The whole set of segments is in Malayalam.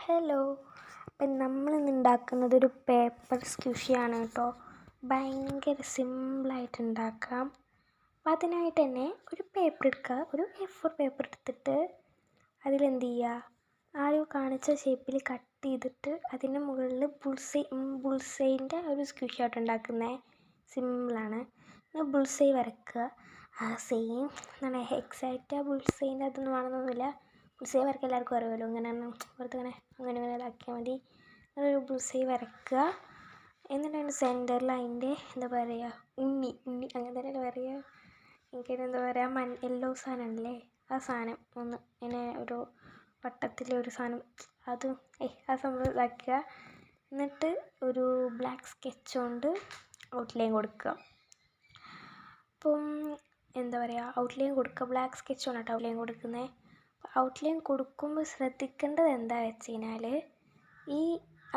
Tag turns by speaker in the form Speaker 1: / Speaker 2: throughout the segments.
Speaker 1: ഹലോ. അപ്പം നമ്മളിന്ന് ഉണ്ടാക്കുന്നത് ഒരു പേപ്പർ സ്ക്വിഷിയാണ് കേട്ടോ. ഭയങ്കര സിമ്പിളായിട്ട് ഉണ്ടാക്കാം. അപ്പം അതിനായിട്ട് തന്നെ ഒരു പേപ്പർ എടുക്കുക. ഒരു A4 പേപ്പർ എടുത്തിട്ട് അതിലെന്ത് ചെയ്യുക, ആദ്യം കാണിച്ച ഷേപ്പിൽ കട്ട് ചെയ്തിട്ട് അതിൻ്റെ മുകളിൽ ബുൾസൈൻ്റെ ഒരു സ്ക്വിഷായിട്ട് ഉണ്ടാക്കുന്നത്. സിമ്പിളാണ്. ബുൾസൈ വരയ്ക്കുക. സെയിം എന്താണ് എക്സാക്റ്റ് ബുൾസൈൻ്റെ അതൊന്നും വേണമെന്നൊന്നുമില്ല. ബുൾസൈ വരയ്ക്കാൻ എല്ലാവർക്കും അറിയുമല്ലോ. ഇങ്ങനെ പുറത്ത് അങ്ങനെ ഇതാക്കിയാൽ മതി. ഒരു ബുൾസൈ വരയ്ക്കുക. എന്നിട്ട് അതിൻ്റെ സെൻറ്ററിൽ അതിൻ്റെ എന്താ പറയുക, ഉണ്ണി അങ്ങനെ തന്നെ പറയുക. എനിക്കതിന് പറയുക, യെല്ലോ സാധനം ഉണ്ടല്ലേ, ആ സാധനം ഒന്ന് ഇങ്ങനെ ഒരു വട്ടത്തിലൊരു സാധനം, അത് ആ സംഭവം ഇതാക്കുക. എന്നിട്ട് ഒരു ബ്ലാക്ക് സ്കെച്ച് കൊണ്ട് ഔട്ട്ലൈൻ കൊടുക്കുക. അപ്പം എന്താ പറയുക, ഔട്ട്ലൈൻ കൊടുക്കുക. ബ്ലാക്ക് സ്കെച്ച് കൊണ്ടാണ് ഔട്ട്ലൈൻ കൊടുക്കുന്നത്. ഔട്ട്ലൈൻ കൊടുക്കുമ്പോൾ ശ്രദ്ധിക്കേണ്ടത് എന്താ വെച്ച് കഴിഞ്ഞാൽ,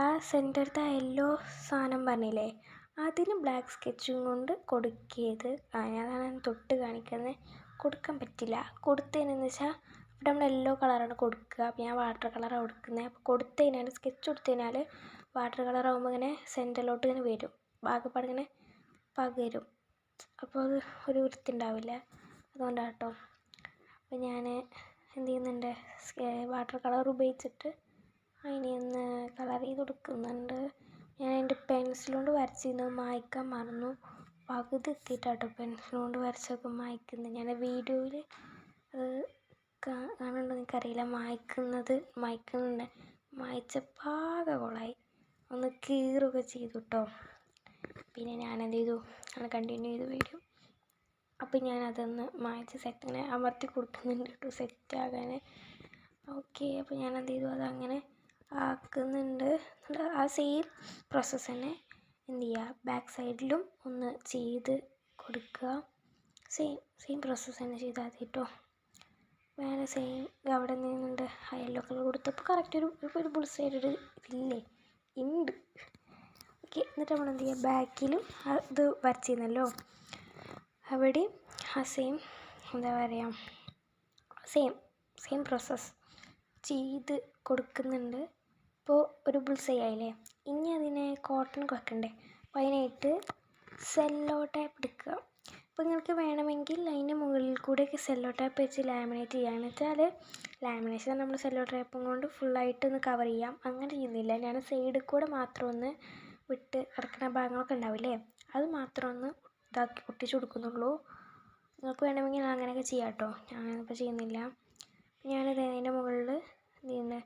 Speaker 1: ആ സെൻറ്ററിലത്തെ യെല്ലോ സാധനം പറഞ്ഞില്ലേ, അതിന് ബ്ലാക്ക് സ്കെച്ചും കൊണ്ട് കൊടുക്കരുത്. അതാണ് തൊട്ട് കാണിക്കുന്നത്. കൊടുക്കാൻ പറ്റില്ല. കൊടുത്തതിനെന്ന് വെച്ചാൽ ഇവിടെ നമ്മൾ യെല്ലോ കളറാണ് കൊടുക്കുക. അപ്പോൾ ഞാൻ വാട്ടർ കളറാണ് കൊടുക്കുന്നത്. അപ്പോൾ കൊടുത്തതിനാൽ സ്കെച്ച് കൊടുത്തതിനാൽ വാട്ടർ കളറാകുമ്പോൾ ഇങ്ങനെ സെൻറ്ററിലോട്ട് ഇങ്ങനെ വരും, ഭാഗപ്പാട് ഇങ്ങനെ പകരും. അപ്പോൾ അത് ഒരു വൃത്തി ഉണ്ടാവില്ല. അതുകൊണ്ടാണ് കേട്ടോ. അപ്പോൾ ഞാൻ എന്ത് ചെയ്യുന്നുണ്ട്, വാട്ടർ കളർ ഉപയോഗിച്ചിട്ട് അതിനെ ഒന്ന് കളർ ചെയ്ത് കൊടുക്കുന്നുണ്ട്. ഞാൻ എൻ്റെ പെൻസിൽ കൊണ്ട് വരച്ചിരുന്നത് മായ്ക്കാൻ മറന്നു. പകുതി എത്തിയിട്ടാട്ടോ പെൻസിൽ കൊണ്ട് വരച്ചൊക്കെ മായ്ക്കുന്നത്. ഞാൻ വീഡിയോയിൽ അത് കാണുന്നുണ്ടോ എനിക്കറിയില്ല. മായ്ക്കുന്നുണ്ട്. മായ്ച്ചപ്പാകെ കൊളായി, ഒന്ന് കീറുകയൊക്കെ ചെയ്തു കേട്ടോ. പിന്നെ ഞാനെന്ത് ചെയ്തു, അങ്ങനെ കണ്ടിന്യൂ ചെയ്ത് വീഡിയോ. അപ്പം ഞാനതൊന്ന് മായ്ച്ച് അങ്ങനെ അമർത്തി കൊടുക്കുന്നുണ്ട് കേട്ടോ, സെറ്റാകാൻ. ഓക്കെ. അപ്പോൾ ഞാനെന്ത് ചെയ്തു, അതങ്ങനെ ആക്കുന്നുണ്ട്. ആ സെയിം പ്രോസസ്സ് തന്നെ എന്ത് ചെയ്യുക, ബാക്ക് സൈഡിലും ഒന്ന് ചെയ്ത് കൊടുക്കുക. സെയിം പ്രോസസ്സ് തന്നെ ചെയ്താൽ മതി കേട്ടോ. വേറെ സെയിം അവിടെ നിന്നുണ്ട് ആ യെല്ലോ കളർ കൊടുത്തപ്പോൾ കറക്റ്റ് ഒരു ബുൾസൈഡ് ഇതില്ലേ ഉണ്ട്. ഓക്കെ. എന്നിട്ട് നമ്മൾ എന്ത് ചെയ്യുക, ബാക്കിലും ഇത് വരച്ചിരുന്നല്ലോ അവിടെ ആ സെയിം എന്താ പറയുക, സെയിം പ്രോസസ്സ് ചെയ്ത് കൊടുക്കുന്നുണ്ട്. ഇപ്പോൾ ഒരു ബുൾസൈ ആയില്ലേ. ഇനി അതിനെ കോട്ടൺ വെക്കണ്ടേ. അപ്പോൾ അതിനായിട്ട് സെല്ലോ ടേപ്പ് എടുക്കുക. അപ്പോൾ നിങ്ങൾക്ക് വേണമെങ്കിൽ അതിൻ്റെ മുകളിൽ കൂടെയൊക്കെ സെല്ലോ ടേപ്പ് വെച്ച് ലാമിനേറ്റ് ചെയ്യുകയെന്ന് വെച്ചാൽ, ലാമിനേഷൻ നമ്മൾ സെല്ലോ ടേപ്പും കൊണ്ട് ഫുള്ളായിട്ടൊന്ന് കവർ ചെയ്യാം. അങ്ങനെ ചെയ്യുന്നില്ല. ഞാൻ സൈഡിൽ കൂടെ മാത്രം ഒന്ന് വിട്ട് കിടക്കുന്ന ഭാഗങ്ങളൊക്കെ ഉണ്ടാവില്ലേ, അത് മാത്രം ഒന്ന് ഇതാക്കി ഒട്ടിച്ച് കൊടുക്കുന്നുള്ളൂ. നിങ്ങൾക്ക് വേണമെങ്കിൽ അങ്ങനെയൊക്കെ ചെയ്യാം കേട്ടോ. ഞാനിപ്പോൾ ചെയ്യുന്നില്ല. ഞാനിത് അതിൻ്റെ മുകളിൽ ഇതിൻ്റെ